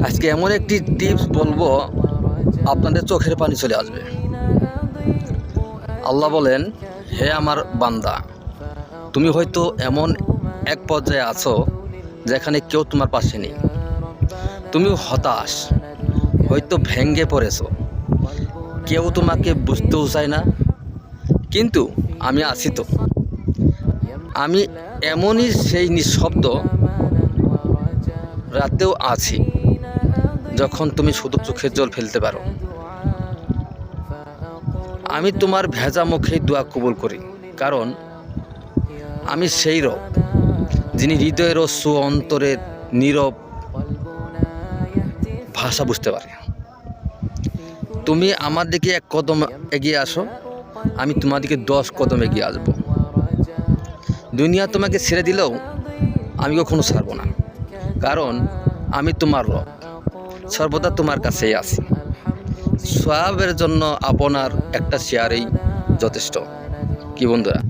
আজকে এমন একটি টিপস বলবো, আপনাদের চোখের পানি চলে আসবে। আল্লাহ বলেন, হে আমার বান্দা, তুমি হয়তো এমন এক পর্যায়ে আছো যেখানে কেউ তোমার পাশে নেই। তুমি হতাশ, হয়তো ভেঙে পড়েছো, কেউ তোমাকে বুঝতেও চায় না, কিন্তু আমি আছি তো। আমি এমনই সেই নিঃশব্দ রাতেও আছি, যখন তুমি শুধু চোখের জল ফেলতে পারো। আমি তোমার ভেজা মুখেই দোয়া কবুল করি, কারণ আমি সেই রব যিনি হৃদয়ের অশ্রু, অন্তরের নীরব ভাষা বুঝতে পারে। তুমি আমার দিকে এক কদম এগিয়ে আসো, আমি তোমার দিকে 10 কদম এগিয়ে আসবো। দুনিয়া তোমাকে ছেড়ে দিলেও আমি কখনো ছাড়বো না, কারণ আমি তোমার রব, সর্বদা তোমার কাছেই আছি। সওয়াবের জন্য আপনার একটা শেয়ারেই যথেষ্ট। কি বন্ধুরা?